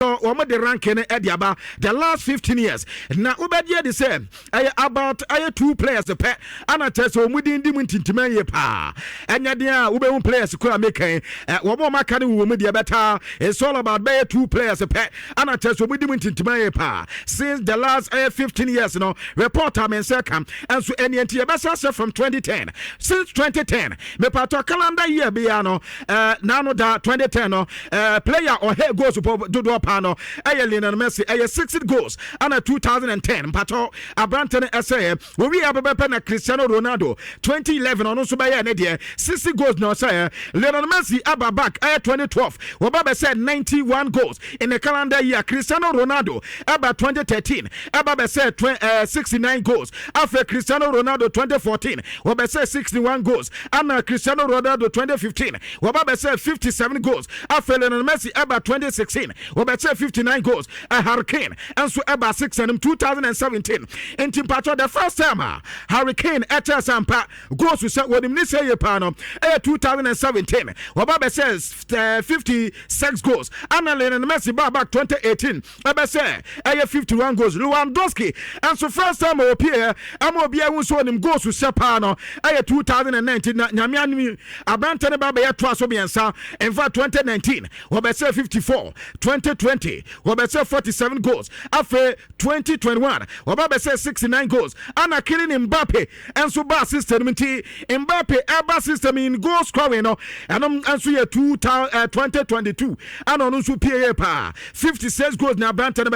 Omo the ranking Ediaba the last 15 years. Now Ubedia the same. About 2 players the pet and I tell so within the Mintimay pa. And Yadia Ube players could make a one more Macani woman better. It's all about 2 players the pet and I tell so within Mintimay pa. Since the last 15 years, reporter men second and so any anti from 2010. Since 2010, me pato calendar year biano nano da 2010 player or head goes to do Pano, Lionel Messi, 60 goals, and 2010. Pato, Abranton SA, we have a Cristiano Ronaldo, 2011 on Usubaya Nedia, 60 goals no say. Lionel Messi, Abba back, 2012, Wababa said 91 goals in the calendar year. Cristiano Ronaldo, Abba 2013, Abba said 69 goals. After Cristiano Ronaldo 2014, Wababa said 61 goals, and Cristiano Ronaldo 2015, Wababa said 57 goals. After Lionel Messi, Abba 2016, Wababa 59 goals, a Hurricane, and so about 6 and 2017. In Timpacho, the first time Hurricane at Sampa goes to set what him say pano 2017. Wababa says 56 goals. Anna Lennon Messi back 2018. Wababa say 51 goals. Lewandowski, and so first time appear, Amobia was one him goes to Sepano 2019. Nyamiani Abantane Baba Twasobiansa, and for 2019, Wababa say 54, 2020. Wabese 47 goals. After 2021, Wabese 69 goals. Anna killing Mbappe and so bar system Mbappe bar system in goal scoring and so year 2022 and on also PA 56 goals now Bantan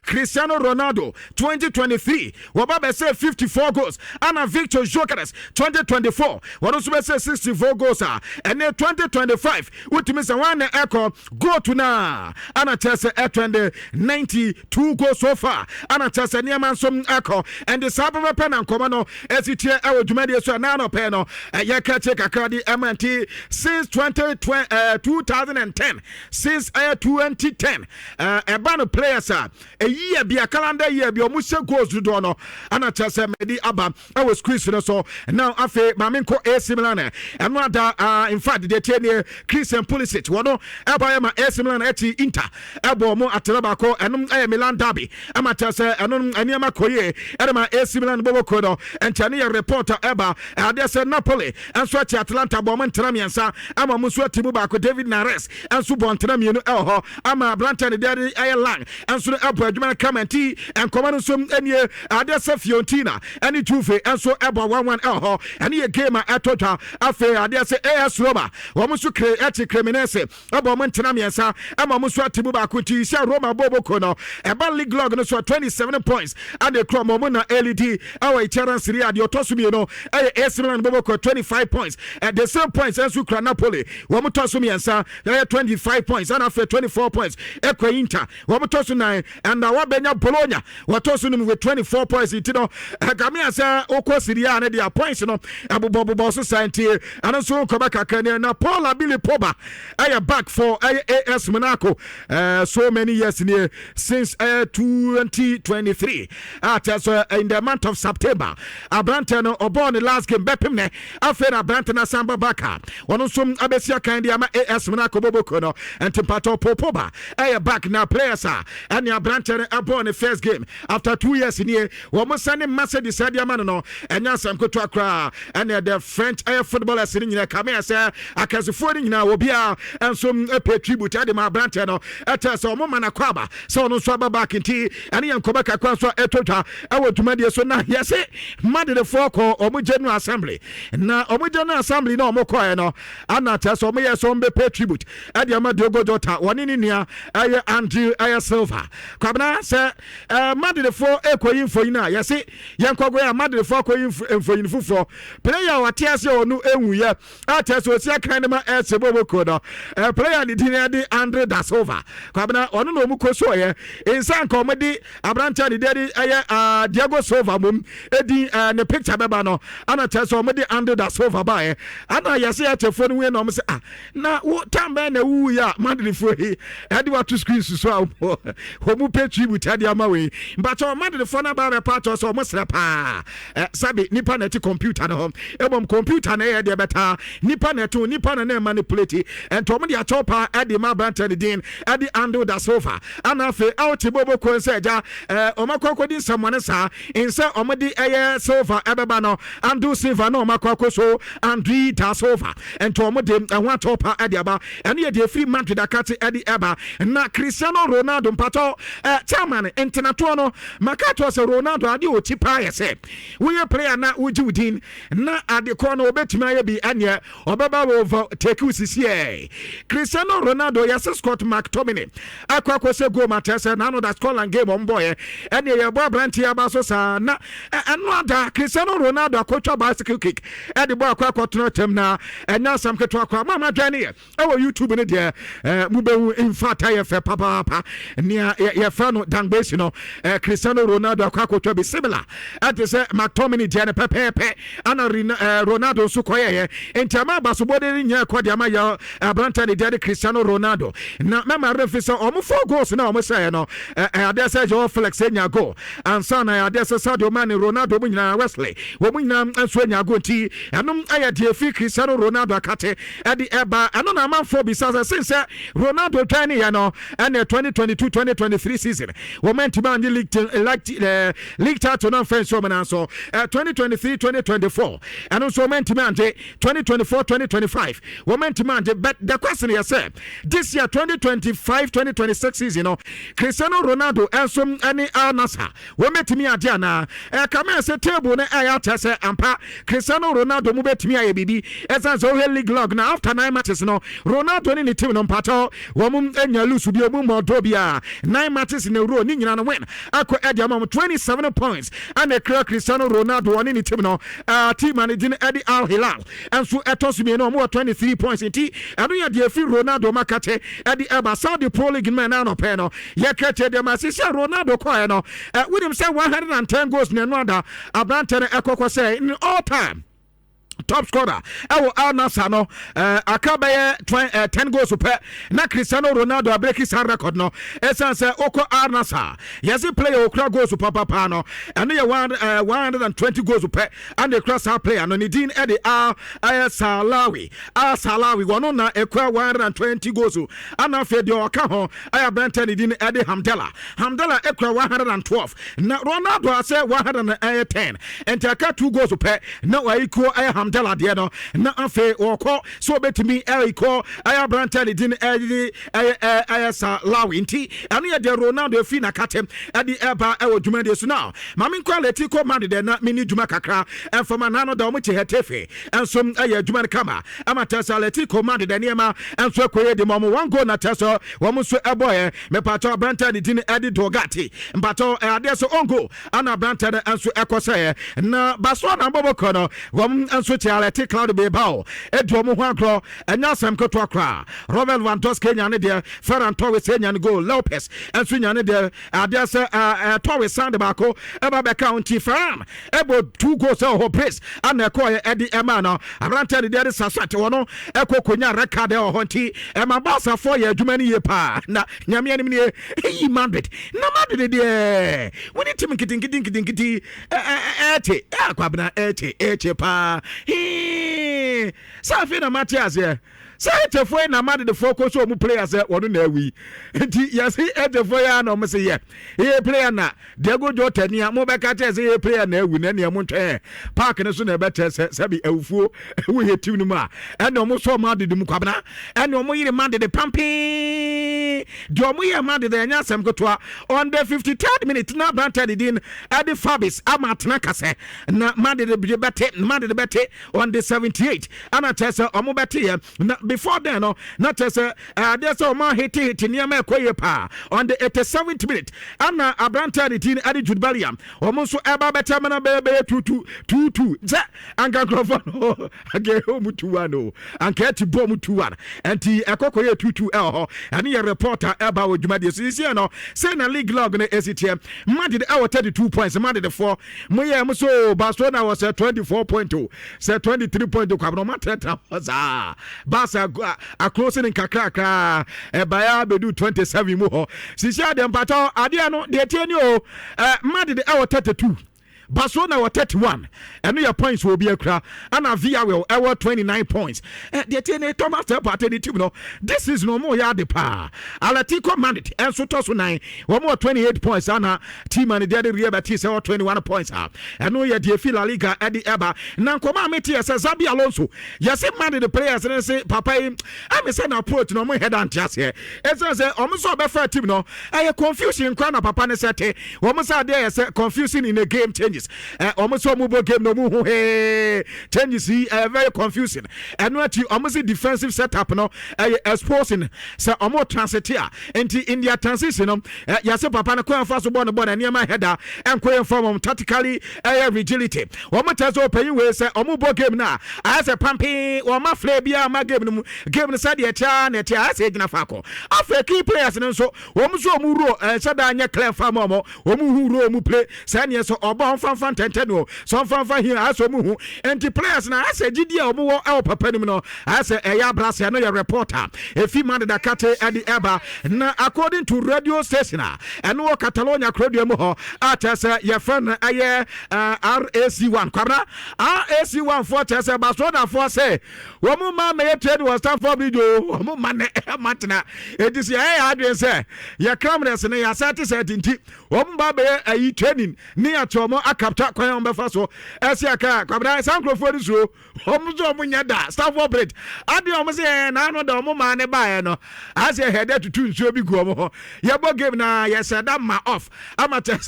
Cristiano Ronaldo 2023 Wabese 54 goals. Anna Victor Jokeres 2024 Wabese 64 goals and then 2025 which means one echo go to now Anna Tessa at 92 goals so far. Anna Tessa Niaman some echo and the Sababa pen and Commano as it here our Jumedia so nano peno Yaka Kakadi MNT since 2010 since 2010 a band of players a year be a calendar year be almost goals to dono Anna Tessa Medi Abba I was Christian so now afe Maminko AC Milan and not in fact the 10 Christian Pulisic wano Abba AC Milan at Inter Abo mo atrabako enum Milan derby amata se enum aniama koye edema AC Milan bobo kodo entania reporter eba ade se Napoli enso ati Atlanta bo mo ntramiansa ama muso timu ba ko David Nares enso bo ntramienu elho ama Brantani de Ireland enso ebo adwuma kamenti enkoma no som enie ade se Fiorentina eni Juve enso ebo 1-1 elho eni game atota afe ade se AS Roma wo muso Cremonese ebo mo ntramiansa ama muso timu ba ko ti sia Roma bobo kono eba league log no so 27 points and the Chrome na LED our chance Serie the otosumi no AC Milan bobo ko 25 points at the same points as Ukra Napoli wo mutosumi ansa 25 points and after 24 points Equa Inter wo mutosu 9 and wa benya Bologna watosu no with 24 points it no Gabi asa okwo Serie A na their points no abobobo society and so ko back na Paul Billy Pogba back for AS Monaco so many years near since 2023 in the month of September Abrantano born the last game bepimne after Abrantana Samba Baka one sum abesia kind ama AS Monaco Bobokono and Timpato Popoba back now players and Abrantana born the first game after 2 years in here one sending Massa Sadia Manano and Yasam Kotwakra and the French footballers in here come here say akasifori na obia and some pay tribute to my Abrantano at so mama kwaba so no swaba back in tea and yan kobaka kwanso etota awo tumade so na yese made the foko omo general assembly na omo general assembly na omo koye no anata so omo yeso mbe pay tribute ade amade ogojota woni ni nua aye Andrew aye Silva kwabna se made the fo ekoyin foyina yese yan kogo ya made the fo koyin foyin fufo player watiase onu enwuye ataso sia kan ma esebobo kodo player ni dinade Andre da Silva kwabna onu no mu koso ye insan komedi Abranta ni dedi Diego Silva mum edi ne picture beba no ana teso omedi Andre da Silva ba ana yese atefo no we no mo se na wo tambe na wu ya madri fo he edi wa to screen so homu petri butadi ama we but o madri fo na ba report so mo sre pa sabi nipa na ti computer no ebom computer na ye de beta nipa na to nipa na manipulate and to mo dia chopa edi ma Abranta ni din edi Ando da Sofa anafe out Bobo Konseja Omakoko di someone sa insa Omadi Aye Sofa Ebebano Ando Silva no Makoko so Andri da Sofa and Tomode and one topa Adiaba and ye de free man to the Kati Edi Eba na Cristiano Ronaldo Pato chairman international Makato se Ronaldo adi o tipa yese we player na ujudin na ade kono obetima bi anya obaba over take usisi Cristiano Ronaldo yase Scott McTominay akwa se go matese na no that Scotland game on boy and ye boy branti abaso sa na another Cristiano Ronaldo akotwa bicycle kick e de boy akwa tono tem na enya sam ketwa akwa mama dwane e wo YouTube ne de mubewu in fact ye fe papa nia ye fa no dangbesi no Cristiano Ronaldo akwa be similar at say McTominay de pepe ana Ronaldo so koye entama basobode nya kwade ama ya abranta de Cristiano Ronaldo na mama refisa omo 4 goals na omo say no ade say Joe Felix nya go ansa na ade say Sadio Mane Ronaldo mu nyina Wesley wo mu nyina anso nya go ti enom aye de fi Cristiano Ronaldo akate ade eba eno na manfo bi say since Ronaldo training ya no and 2022-2023 season wo menti man league title na friends so man so 2023-2024 and also menti man 2024-2025 wo menti man but the question is say this year 2025-2026 season no Cristiano Ronaldo enso any Al-Nassr wo menti mi ade na kama say table na ayata say ampa Cristiano Ronaldo mu betimi aye bibi esan so league log na after 9 matches no Ronaldo ni team no pato wo mu enya lusu bi mu modo bia 9 matches in a row ni nyina no win akọ edi amam 27 points and Cristiano Ronaldo on ni team no team managing Eddie Al Hilal and so etos me no more 23 points in ti anu ya de fi Ronaldo makate Eddie Eba Saudi Pro League man na no pe no ye kete de masisi Ronaldo kwa no with him say 110 goals na no ada abrante na ekoko say in all time top scorer Al-Nassr no akabaye 10 goals per na Cristiano Ronaldo break his record no esan say oko Al-Nassr yes player okra goals papa no and you 120 goals per and the cross player no Nidin Eddie Al-Salawi wono na ekwa 120 goals and after the oka ho aya Brenton Nidin Eddie Hamdallah ekwa 112 na Ronaldo say 110 and take 2 goals per na wa equal aya Hamdallah de no na afe woko so betimi equal aya Brenton Nidin aya Salawi nti anu ya de Ronaldo fi na katem ade eba e wodwuma de so now mame quality ko Madrid na mini dwuma kakra enfoma na no da o mche hetefe ensom aya dwuma kama ama tesa Atletico Madrid ne ma enso koye de mom 1 goal na tesa wo mo so eboye me pato Brenton Nidin ade Dogati mpato ade so ongo ana Brenton enso ekose na Barcelona mboboko no wo enso ti Atletico Cloud be bawo edo mo ho agro enya sam koto akra Robert Van Dosque nya ne de Ferran Torres nya ne goal Lopez enso nya ne de ade se Torres sand bako eba be county Ferran ebo 2 goals ho brace ana ekoye Eddie Emano Brenton de sasate wono ekokonya record ho nti ema Barca for ye adwuma ye pa na nyame anim ne yi Madrid na Madrid de woni tim kitin ete akwabna ete pa safi na Matias ye say te foi na mad the focus o mu players wono na awi nti yes te foi ya na o say ye player na Diego Jota ni mo be ka te say player na awi na ne mo ntwe park ne so na be te se bi awufuo wo he tim no ma e na mo so mad de mu kwabna e na mo yire mad de pampi do mo ye mad de nya sem kotoa on the 53rd minute na Brenton Nidin Adi Fabis amatna kase na mad de bete on the 78 ana tese o mo bete na before then no not say there's a man hit near me koye pa on the 87th minute ana Brenton Nidin Adi Jude Bellingham almost eba better man be 2-2 za anga grofano age home 2-1 anka ti bom 2-1 anti ekokoye 2-2 and your reporter eba odwumade so no say na league log na STM Madrid 32 points Madrid 4 moye so Barcelona was 24.2 say 23.2 kwabno mateta was Barca a closing in kakra baya bedu 27 mu ho sisi adem pato ade no de tieni o Madrid 32 Barcelona were 31 and your points will be a crowd and a Villarreal our 29 points the ten Thomas party no this is no more yard pa Atletico Madrid and so toss 9 one more 28 points and team and the Real Betis 21 points and no yet the La Liga at the Eba now come on me says Zabi Alonso yes Madrid the players and say papa I'm saying approach no more head and just here as I say almost so better team no I confusion crown papa ne set almost are there confusing in the game changes almost so move game no move changes very confusing and what you almost defensive setup no exposing so almost transit here into India transition yes papa na kwa fast ball and near my header and kwa form tactically rigidity almost just open we say almost game na as a pumping or my flabia my game side ya cha na tia say na fako afa key players no so almost so muro sada anya clear farm mo omu huro mu play say so oba fan tenteno so fan here as omu hu and the players na as gidi omu wo el papa nim no as ya brass no your reporter if he man that kate at the eba na according to radio station and no Catalonia radio mu ho at your friend RAC1 kwabra RAC1 for test Barcelona for say womu ma me trade was stand for video womu man matna it is ya adwen say your cameras na ya certain womu ba be training ni atomo akapta kwan on be fa so esiaka kwabra sankrofo ni so womu zo munya da stand for bread ade omo say na no da omo ma ne ba no as a header to two nsuo bi gu omo ya bo game na ya said that ma off amata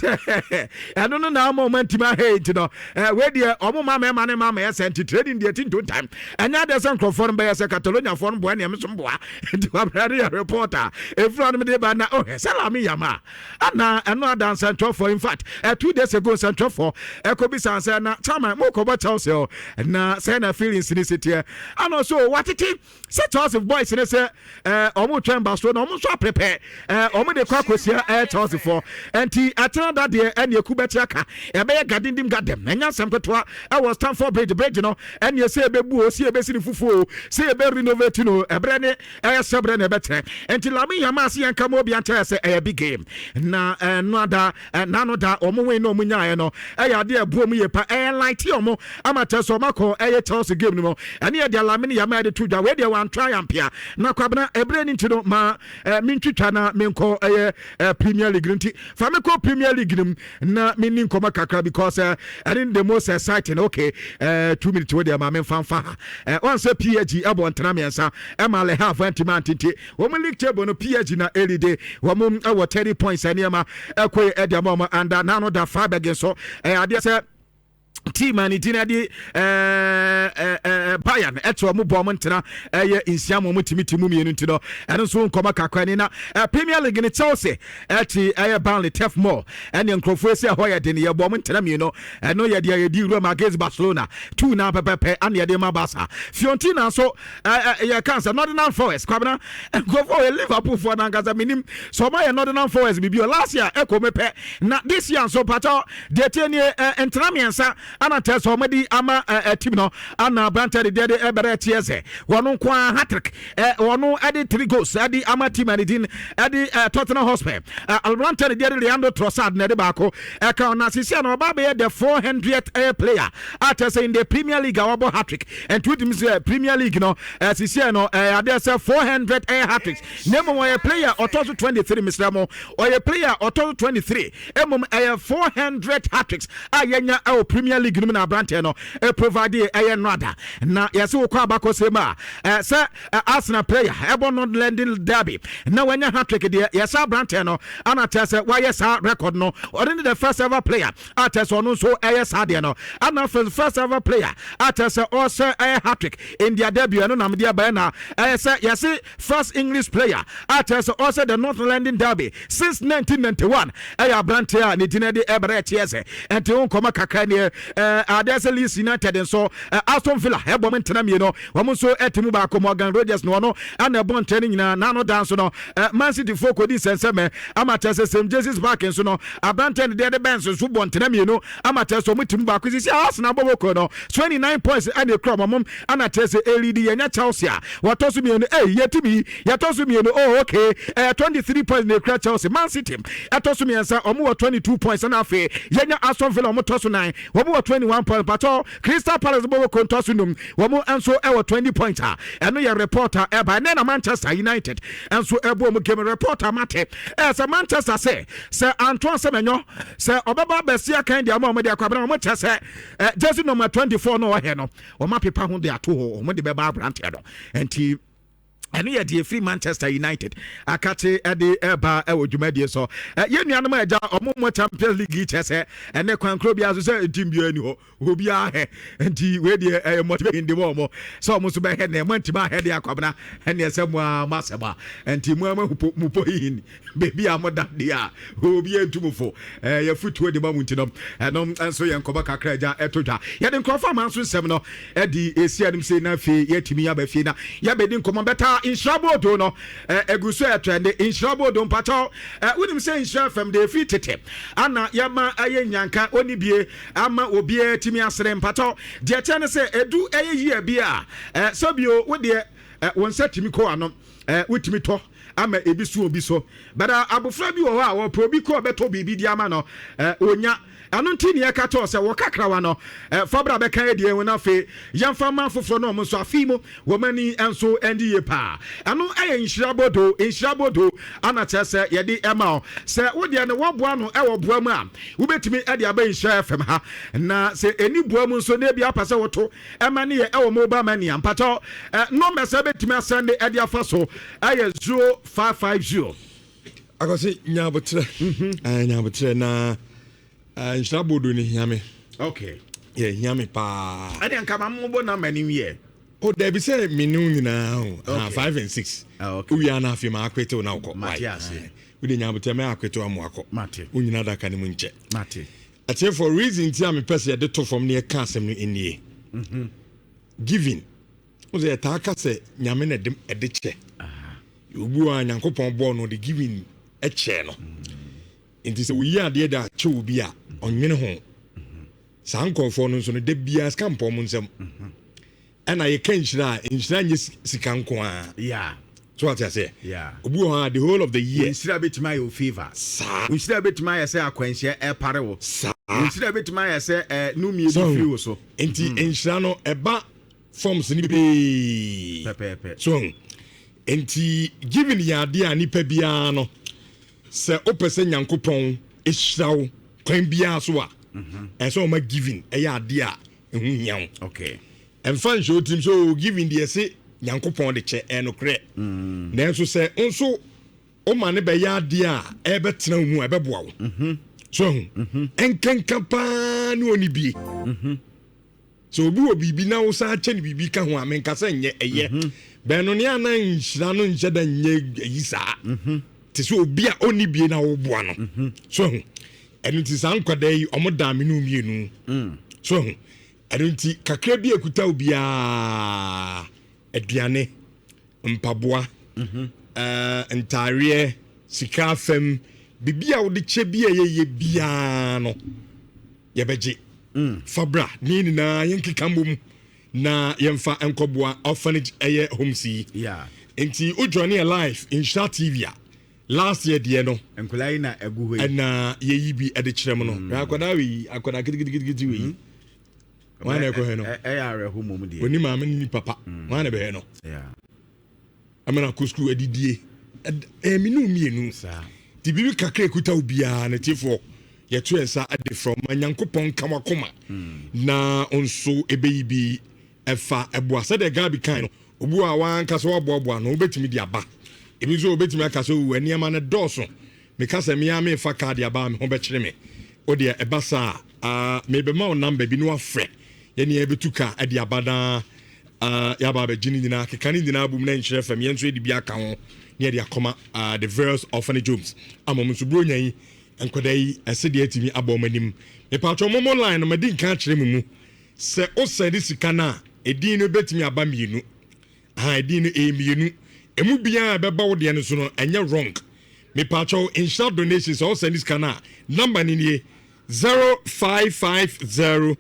I don't know now moment ma hate no we dey omo ma ne ma ya sent trading dey tin time and now there's some crofon be say Catalonia for boy na me so boa ndi kwabra reporter if run me dey ba na oh salami yama ana eno dance central for in fact 2 days ago central for ekobi sanse na chama mo ko ba Chelsea na say na feelings in city and also what it set us of boys in say omo twen Barcelona omo so prepare omo de kwa kosia Chelsea for enti atena that there and yakubeti aka e be gadim gadem enya sempeto I was Stamford Bridge no and you say bebu o see be sini fufu say be renovate no ebre ne sebre ne betre enti lami yama se yanka mo bi anta say a big game na no ada na no da omo we no munya no ya de abuo mu ye pa light omo amata so mako Chelsea game no and ye de lami yama de tuja we de wan triumph ya na kwabna ebre ni ntino ma mintwitwa na menko Premier League nti fa me ko Premier League nim na menin koma kakra because I think the most exciting okay 2 minutes we dey ma men fanfa one say PSG abo ntana mensa e ma le half anti wo mo league table no PSG na early day wo mo 30 points aniema ekwe e dey ma and na no da 5 again so ade say team and itina di Bayern eto mo bom ntena insia mo mutimi mienu ntino eno so nkoma kakwani na Premier League ni Chelsea eti Burnley Turf Moor ene nkrofo esi ahoya de ne ye bom ntena mienu eno ye de di Roma against Barcelona 2 na pepepe ane ye de ma Barca Fiorentina so ye cancer Nottingham Forest kwabna nkrofo Liverpool for na ngaza minim so ma ye Nottingham Forest bibio last year ekomepe na this year so pato de teni ntena miensa ana teso medi ama team no ana Brantford de ebere tiese wono kwa hat-trick wono edi 3 goals edi ama team edin edi Tottenham Hotspur Brantford de Leandro Trossard na de bako ka na sisi na oba be the 400th player at say in the Premier League awabo hat-trick and two teams Premier League no sisi no ade say 400 hat-tricks name one player otoso 23 Mr. Mo or a player otoso 23 emom 400 hat-tricks ayenya Premier League na Brantford no provide nada na yesi wo kwa bako sema say Arsenal player North London derby na wanya hat-trick de yesa Brantford no ana tese why yesa record no already the first ever player atese no so yesa de no ana first ever player atese also hat-trick in their debut no na me dia ba na yesi first English player atese also the North London derby since 1991 Brantford ni dinede ebere tiese enti on koma kakra ne Adesa Leeds United and so Aston Villa bom ntena me no wɔn so etimu ba ko Morgan Rogers no no ana bon ntena nyina na no dance no Man City folk odi senseme amateur same Jesus back so no abranten de bench so bon ntena me no amateur so mutimu ba ko sisi Arsenal bobo ko no 29 points and the crop mom ana tese LED yenya Chelsea watosu me no yetimi yatosu me no okay 23 points ne kra Chelsea Man City atosu me ansa omo 22 points na afi yenya Aston Villa omo tosu 9 omo 21 points pato Crystal Palace bobo ko tosu num omo enso 20 points eno ye reporter eba na Manchester United enso ebo omo game reporter mate se Manchester say Antoine Semenyo say obaba besia kan dia omo dia kwabra omo chese jersey number 24 no he no omo pepa ho de ato ho omo de beba abrante do enti eno ye de free Manchester United akate ede eba ewo dwumadie so ye nuanom agya omo Champions League chese ene kwankro bia so say timbia ni ho obi a he enti we de motivate inde mo so omo so be he na mantima he de akwabna ene se mo amaseba enti mo amahupo yin baby amoda dia obi entumfo ye futuo de mamunti no eno enso ye nkoba kakra agya etodwa ye de nkrofa man so nsem no edi esianim sei na fe ye timi aba fe na ye be de nkomo beta Inshabodo no eguso etrende Inshabodo mpacho wonim say Insha FM de free tete ana yama aye nyanka onibie ama obie timi asere mpacho de chene say edu aye yie bia sobio wo de wonsa timi ko ano wotimi to ama ebisu obi so bada abofra bi wo ha wo probi ko beto bibi di ama no onya ano ntini ya kato se wo kakrawa no fabra be kan edie wona fe yamfa man foforo no mo so afimo wo mani enso endi ye pa ano aye Nhyirabodo ana chese ye di ema se wo de ne wo boa no wo boa mu a wo betimi ede aba Nhyira FM ha na se eni boa mu nso na bia pase wo to ema ne ye wo mobile money ampato no mese betimi asende ede afa so aye 0550 akosi nyabotre na Nhyirabodo ni hiame. Okay. Yeah, hiame pa. Ade anka mambo na mani wie. Oh, there be say minu nyina 5 and 6. Okay. We are na afi ma akwete na ukọ. Matias. We de nyabote me akwete amu akọ. Mate. Unyina da ka ne mu nche. Mate. Ati for reason ti am person de to from near casem no enie. Giving. Oze ya ta aka se nyame na dem ede che. Obu a nyankopon bo no de giving e che no. Inti se we are there da che obi a onwene ho. Sankonfo no so no de bia skampo mu nsem. Ana ye kan Nhyira nye sika nko a. Yeah. So what I say? Yeah. Obu ha the whole of the year. Nhyira betima your favor. Sa. Nhyira betima ya say akwanhye e pare wo. Sa. Nhyira betima ya say no mi ebi free wo so. Enti Nhyira no eba forms ni be. Pepe. So enti giving ya de anipa bia no. Se opese nyankopon ehirawo kwan bia so a. So ma giving e ya de a ehu hiawo. Okay. And fan show team so giving the say nyankopon de che enokre nanso se nso o ma ne be ya de a e betena mu e beboa wo so enkanka pa ne oni bie so obi obi bi na wo sa che ne bibi ka ho amenka se nye eye be no ne ana Nhyira no nche da nye yisa te so obi a oni bie na wo boa no so enu ti san kwada yi omoda me no mienu so adonti kakra bi ekuta obia aduane mpaboa ntare sika fam bibia wo de che bia ye bia no ye beje fabra ni na yenkeka mbom na yemfa enkoboa orphanage eye homesi yeah enti o journey life in Nhyira TV last year de no enkulai na egu hoyi na ye yibi ede kyerem no akoda gidigidi we wana ko he no are homom de oni ma ni papa wana be he no yeah amana kusku adidie minu mienu sa di bibi kakra kuta obia na tifo ye to ensa ade from anyankopon kamakoma na onso ebeyibi efa eboase de Gabi kan no obu a wan kasa oboabo no obetimi di aba ebi so obetimi akasa wu ani ama na doso me kasa me ya me fa card aba me ho be kire me o de ebasa me be ma o number bi no afre ye ne ebetuka ade abada ya ba be jini nyina kekani nyina bum na Nhyira FM ye nso edi bi aka ho ne de akoma the various orphanage homes amom so bro nyan enkodai esede atimi abomanim me patro momo line no medi nka kire mu se o send sika na edin no betimi aba mienu edin no mienu emu bia beba wo de no so no enye wrong me pacho insure donations all send this kana number ni 0550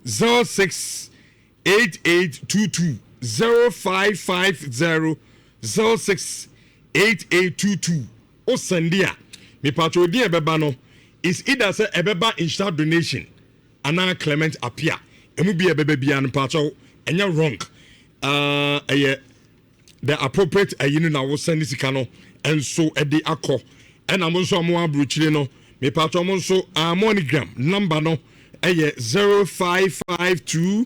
068822 0550 068822 o sendia me pacho di ebeba no is either say ebeba insure donation ana Clement appear emu bia ebeba bia no pacho enye wrong the appropriate ayinu na wo send this kana and so edi akọ and am nso amo abrochire no me pacho mo nso monogram number no 0552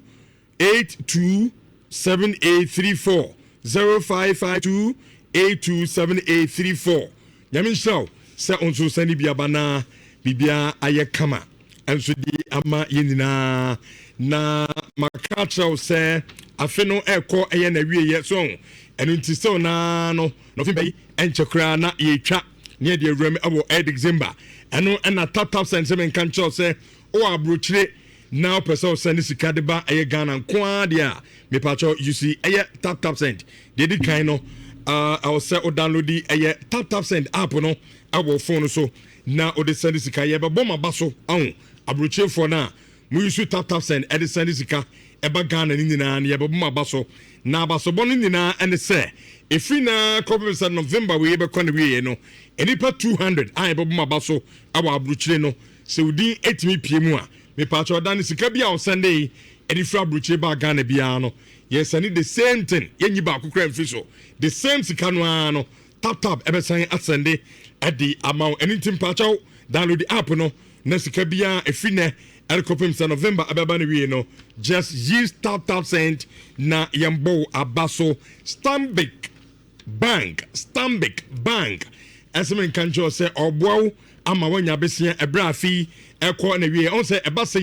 827834 0552 827834 yamin show se onso sani bia bana bibia aye kama enso di ama yenina na makacho se afeno ekọ eye na wieye so enu nti so na no fi bai enchekra na yetwa ne de awram abo December enu na tap sense men kan cho se o abrochire now person send sika de ba eye Ghana kwa dia me pacho you see eye tap send they did kind no I will say o download the eye tap send app no our phone so now o de send sika ye ba boma baso ahun abrochire for na mu use tap send e de send sika e ba Ghana ni nyina na ye ba boma baso na baso bon ni nyina and say if na November we be kon we no enipa 200 I ba boma baso our abrochire no so di 8 pm a me pacho dan sika bia on Sunday eni fra bruche ba Ghana bia no yes ani the same thing yenyi ba kokra mfiso the same sika no ano tap ebesan at Sunday at the amount anything pacho download the app no na sika bia efine erikopem sa November ababa na wie no just use tap send na yambo abaso Stanbic Bank asem kanjo say oboawo ama wanya besia ebra fi ekọ na wie on say eba se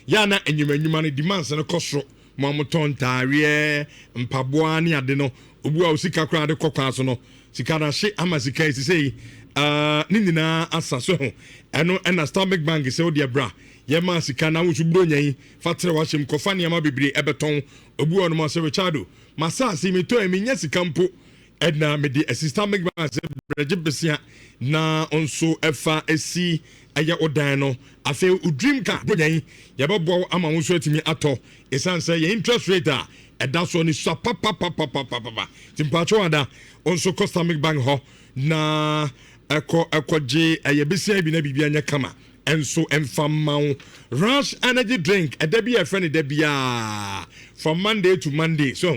ya na enyumanyuma no demands no kosoro mo amoton taare mpaboa ne ade no obu a osika kra de kokwa so no sika na hye ama sika isi sei ni nyina asaso ho eno na Stanbic Bank se o de bra ye ma sika na wo subro nyan fatere wa hyem kofa ne ma bebre ebeton obu ono ma se Richardo masa si mi to emi nya sika mpo edna me di assistant Stanbic Bank se breje besia na onso efa esi aya odan no afi udream ka bonyan ye bebo ama wonso atimi ato esan say ye interest rate a eda so ni so papa timpacho ada onso Stanbic Bank ho na ekoje aye besia bi na bibia nya kama enso emfamma Rush energy drink edabi e friend edabia from Monday to Monday so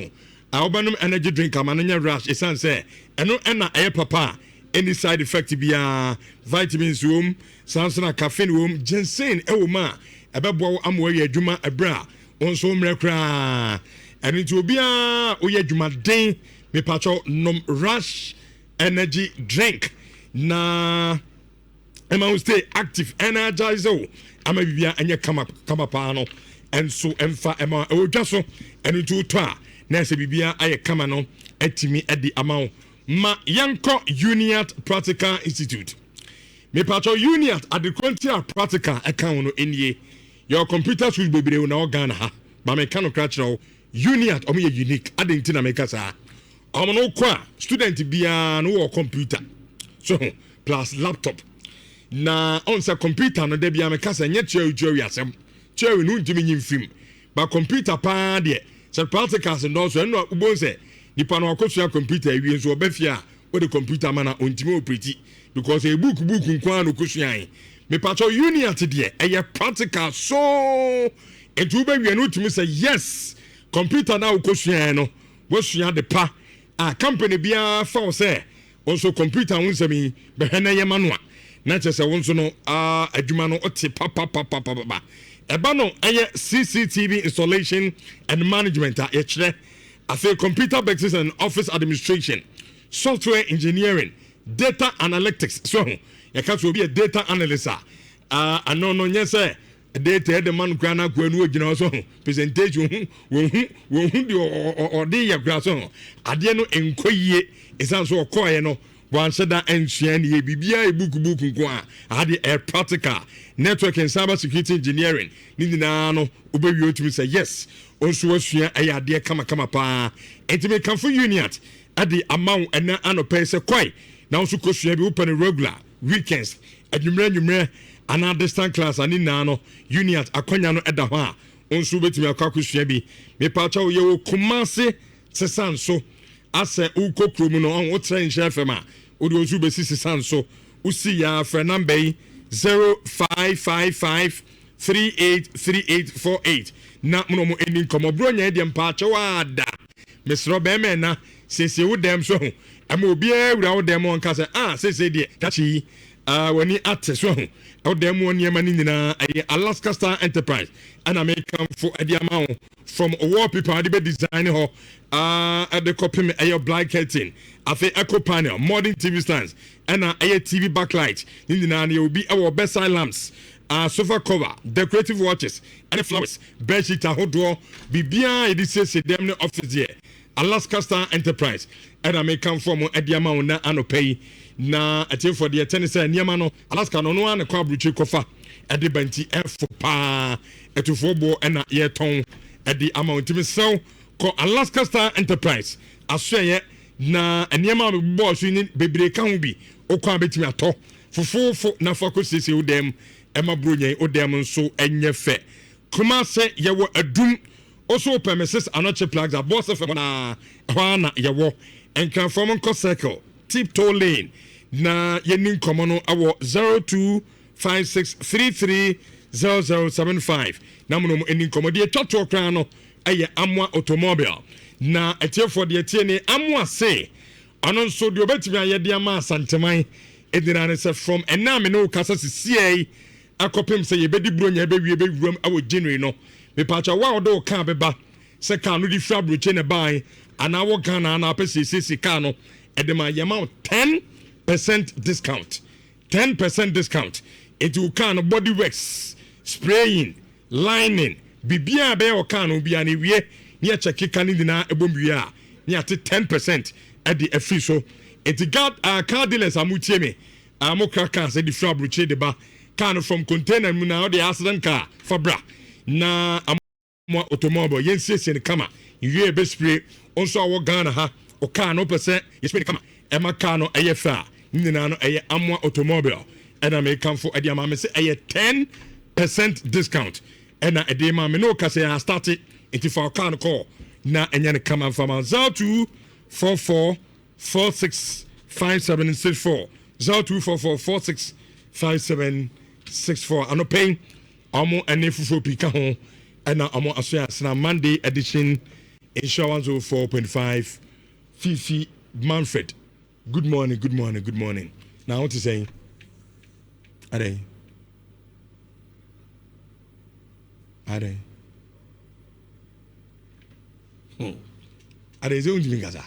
Albanum energy drink amananya Rush esan say eno na aye papa any side effect bia vitamins wom sansana caffeine wom ginseng ewoma ebebo amwe adwuma ebra onso mrekra eni ti obia oye adwuma den me pacho nom Rush energy drink na ema stay active energizer ama bibia anya kama pa no enso emfa ema odwa so eni ti to a na se bibia aye kama no etimi edi ama ma yanko Uniat Practical Institute me pacho Uniat at the Quantia Practical account no enye your computer should be na organ ha ba me kan crachro Uniat o me unique adenti na me kasa no kwa student bia no computer so plus laptop na on sa computer no de bia me kasa nye chewi asem chewi no ntimi nyim film ba computer pa de so practicals no so no ubonse nipa no akosua computer ewie nso obafia o de computer mana ontimi operate because a book nkwa no kosua me pacho Uniat de eye practical so etu be wie no tumi say yes computer na okosua no wasua de pa a company bia fa say also computer unsemi be hena ye manual na chese wonso no adwuma no ote pa eba no eye CCTV installation and management a ye kire afi computer basics and office administration software engineering data analytics so you can be a data analyst no nyese data the man kwana kwanu ogina so presentation wo hu di ode ya kra so ade no enkoyie esan so okoye no wanhyɛ da nsua ne yɛ bibia e book nko a ade air practical network and cyber security engineering ne nyinaa no obewie otumi say yes onso wasua ɛyɛ adeɛ kama paa entime kanfo union ade amount ɛna anɔpɛ sɛ kwai na onso kosua bi open regular weekends adwumrɛ ana distant class ani na no union akwanya no ɛda hɔ a onso betumi akosua bi me pa cha wo ye wo Kumase sesan so asɛ ukokro mu no on wo tren hye fm a odi onso besi sesan so usi ya fra number 0555383848 na mo eni komo bronya de mpa cha wa da mesro be me na sese wo dem so ho ama obi awura wo dem on ka se sese de kachi wani ate so ho wo dem won yema ni nyina Alaska Star Enterprise and American for ediama from wallpaper de be design ho at the copy me ayo black curtain afi echo panel modern TV stands and TV backlight ni nyina na obi our best side lamps sofa cover decorative watches and flowers bedsheet ahodo bibia e say dem ne office here Alaska Star Enterprise and American form ediama na anopay na ati for the tennis niama no Alaska no an kwa bruchi kofa edi banti efo pa etufo bo na ye ton edi amount mi so ko Alaska Star Enterprise asoye na niama bo so ni bebre ka ho bi okwa betimi ato fofofo na fako sese udem ema bronyen udem nso enye fe Kumase ye wo adum also premises anoche plugs are boss of na hwana ye wo enkan from ko circle tiptoe lane na yenin komono awo 0256330075 na mono enin komodi etwato kran no eye amwa automobile na etiefo de etie ne amwa se anon so de obetimi ayede ama asanteman edinane se from ename no kasa sie akopem se yebedi bronya bewie bewuram awo January no me pacha wa odo ka beba se ka no di fra broche ne ban ana wo Ghana na apese sisi ka no edema yema 10% discount 10% discount into can body wax spraying lining bibia be o can obia na wie ne check kan ni na ebomwia ne ate 10% at the official it got car dealers amutie me amokra kan se di fra broche de ba can from container mu na the accident car fabra na amwa automobile yensie ne kama wie be spray onso awo Ghana ha o car no percent yespray kama ema car no eyefa nyina no eye amwa automobile and I make come for edi ama me say eye 10% discount and na edi ma me no ka say I started into for car no call na enya ne kama from 0244465764 0244465764 ano paying amo enefufu pika ho and na amo asoya na Monday edition insurance 4.5 Fifi Manfred. Good morning. Now what you saying? Are they? Are they doing Gaza?